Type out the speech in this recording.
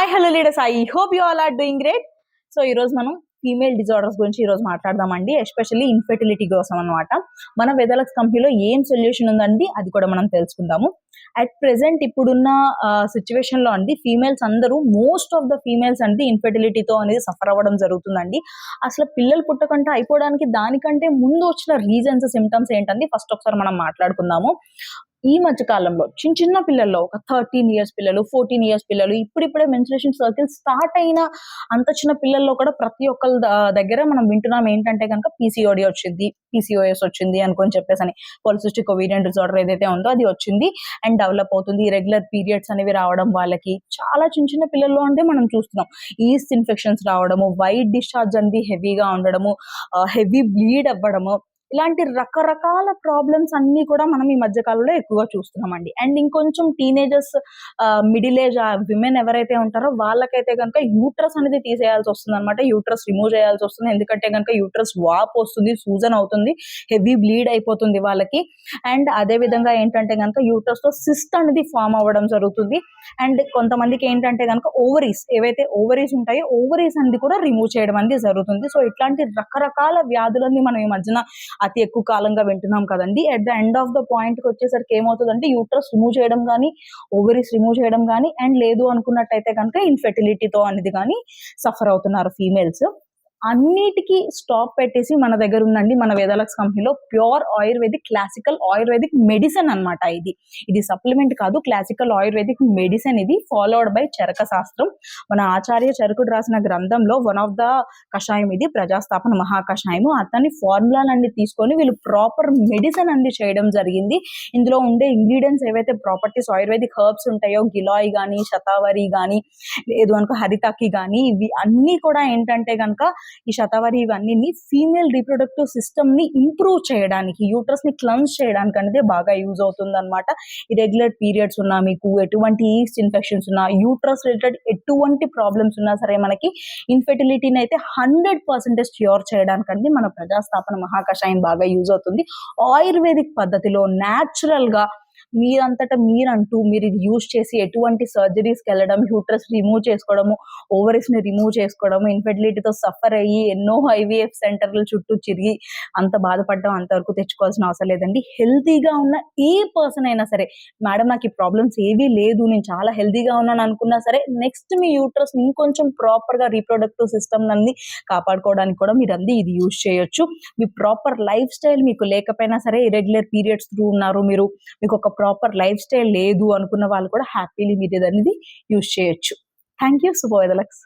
Hi hello leaders, I hope you all are doing great. So ఈరోజు మనం female disorders గురించి ఈరోజు మాట్లాడదామండి, ఎస్పెషల్లీ ఇన్ఫెర్టిలిటీ కోసం అనమాట. మన వెదలక్స్ కంపెనీలో ఏం సొల్యూషన్ ఉందండి అది కూడా మనం తెలుసుకుందాము. అట్ ప్రెసెంట్ ఇప్పుడున్న సిచ్యువేషన్ లో అండి ఫీమేల్స్ అందరూ, మోస్ట్ ఆఫ్ ద ఫీమేల్స్ అండి ఇన్ఫెర్టిలిటీతో అనేది సఫర్ అవ్వడం జరుగుతుందండి. అసలు పిల్లలు పుట్టకంటే అయిపోవడానికి దానికంటే ముందు వచ్చిన రీజన్స్, సిమ్టమ్స్ ఏంటండి ఫస్ట్ ఒకసారి మనం మాట్లాడుకుందాము. ఈ మధ్య కాలంలో చిన్న చిన్న పిల్లల్లో, ఒక 13 ఇయర్స్ పిల్లలు, 14 ఇయర్స్ పిల్లలు, ఇప్పుడిప్పుడే మెన్స్ట్రుయేషన్ సర్కిల్ స్టార్ట్ అయిన అంత చిన్న పిల్లల్లో కూడా ప్రతి ఒక్కరి దగ్గర మనం వింటున్నాం ఏంటంటే కనుక పీసీఓడి వచ్చింది, పీసీఓఎస్ వచ్చింది అనుకొని చెప్పేసి, పాలిసిస్టిక్ ఓవేరియన్ డిజార్డర్ ఏదైతే ఉందో అది వచ్చింది అండ్ డెవలప్ అవుతుంది. ఇరెగ్యులర్ పీరియడ్స్ అనేవి రావడం వాళ్ళకి చాలా చిన్న చిన్న పిల్లల్లో అంటే మనం చూస్తున్నాం. ఈస్ట్ ఇన్ఫెక్షన్స్ రావడము, వైట్ డిశ్చార్జ్ అనేది హెవీగా ఉండడము, హెవీ బ్లీడ్ అవ్వడము, ఇలాంటి రకరకాల ప్రాబ్లమ్స్ అన్ని కూడా మనం ఈ మధ్య కాలంలో ఎక్కువగా చూస్తున్నామండి. అండ్ ఇంకొంచెం టీనేజర్స్, మిడిల్ ఏజ్ విమెన్ ఎవరైతే ఉంటారో వాళ్ళకైతే కనుక యూట్రస్ అనేది తీసేయాల్సి వస్తుంది అనమాట. యూట్రస్ రిమూవ్ చేయాల్సి వస్తుంది, ఎందుకంటే కనుక యూట్రస్ వాప్ వస్తుంది, సూజన్ అవుతుంది, హెవీ బ్లీడ్ అయిపోతుంది వాళ్ళకి. అండ్ అదే విధంగా ఏంటంటే కనుక యూట్రస్ లో సిస్ట్ అనేది ఫామ్ అవ్వడం జరుగుతుంది. అండ్ కొంతమందికి ఏంటంటే కనుక ఓవరీస్, ఏవైతే ఓవరీస్ ఉంటాయో ఓవరీస్ అనేది కూడా రిమూవ్ చేయడం అనేది జరుగుతుంది. సో ఇట్లాంటి రకరకాల వ్యాధులని మనం ఈ మధ్యన అతి ఎక్కువ కాలంగా వింటున్నాం కదండి. At the end of the point కి వచ్చేసరికి ఏమవుతుందంటే యూట్రస్ రిమూవ్ చేయడం కానీ, ఓవరీస్ రిమూవ్ చేయడం కానీ, అండ్ లేదు అనుకున్నట్టయితే కనుక ఇన్ఫెర్టిలిటీతో అనేది కానీ సఫర్ అవుతున్నారు ఫీమేల్స్. అన్నిటికీ స్టాప్ పెట్టేసి మన దగ్గర ఉందండి మన వేదాలక్స్ కంపెనీలో pure ayurvedic, classical ayurvedic medicine అనమాట. ఇది సప్లిమెంట్ కాదు, క్లాసికల్ ఆయుర్వేదిక్ మెడిసిన్. ఇది ఫాలోడ్ బై చరక శాస్త్రం. మన ఆచార్య చరకుడు రాసిన గ్రంథంలో వన్ ఆఫ్ ద కషాయం ఇది, ప్రజాస్థాపన మహాకషాయము. అతని ఫార్ములాలన్నీ తీసుకొని వీళ్ళు ప్రాపర్ మెడిసిన్ అన్ని చేయడం జరిగింది. ఇందులో ఉండే ఇంగ్రీడియంట్స్ ఏవైతే ప్రాపర్టీస్ ఆయుర్వేదిక్ హర్బ్స్ ఉంటాయో, గిలాయ్ కానీ, శతావరి కానీ, లేదు అనుకో హరితాకి కానీ, ఇవి అన్నీ కూడా ఏంటంటే కనుక ఈ శతావరి ఇవన్నీ ఫీమేల్ రీప్రొడక్టివ్ సిస్టమ్ ని ఇంప్రూవ్ చేయడానికి, యూట్రస్ ని క్లెన్స్ చేయడానికి అనేది బాగా యూజ్ అవుతుంది అనమాట. ఇరెగ్యులర్ పీరియడ్స్ ఉన్నా, మీకు ఎటువంటి ఈస్ట్ ఇన్ఫెక్షన్స్ ఉన్నా, యూట్రస్ రిలేటెడ్ ఎటువంటి ప్రాబ్లమ్స్ ఉన్నా సరే, మనకి ఇన్ఫెర్టిలిటీని అయితే 100% క్యూర్ చేయడానికి అనేది మన ప్రజాస్థాపన మహాకషాయం బాగా యూజ్ అవుతుంది. ఆయుర్వేదిక్ పద్ధతిలో న్యాచురల్ గా మీరంతటా మీరంటూ మీరు ఇది యూజ్ చేసి ఎటువంటి సర్జరీస్కి వెళ్ళడం, యూట్రస్ రిమూవ్ చేసుకోవడము, ఓవరీస్ ని రిమూవ్ చేసుకోవడము, ఇన్ఫెర్టిలిటీతో సఫర్ అయ్యి ఎన్నో ఐవీఎఫ్ సెంటర్ల చుట్టూ తిరిగి అంత బాధపడడం అంతవరకు తెచ్చుకోవాల్సిన అవసరం లేదండి. హెల్తీగా ఉన్న ఏ పర్సన్ అయినా సరే, మేడం నాకు ఈ ప్రాబ్లమ్స్ ఏవీ లేదు, నేను చాలా హెల్తీగా ఉన్నాను అనుకున్నా సరే, నెక్స్ట్ మీ యూట్రస్ ఇంకొంచెం ప్రాపర్ గా రీప్రొడక్టివ్ సిస్టమ్ నంది కాపాడుకోవడానికి కూడా మీరు అంది ఇది యూజ్ చేయొచ్చు. మీ ప్రాపర్ లైఫ్ స్టైల్ మీకు లేకపోయినా సరే, ఇరెగ్యులర్ పీరియడ్స్ త్రూ ఉన్నారు, మీకు ఒక ప్రాపర్ లైఫ్ స్టైల్ లేదు అనుకున్న వాళ్ళు కూడా హ్యాపీలీ మీరు ఇది అనేది యూజ్ చేయొచ్చు. Thank you. శుభోదయ లక్స్.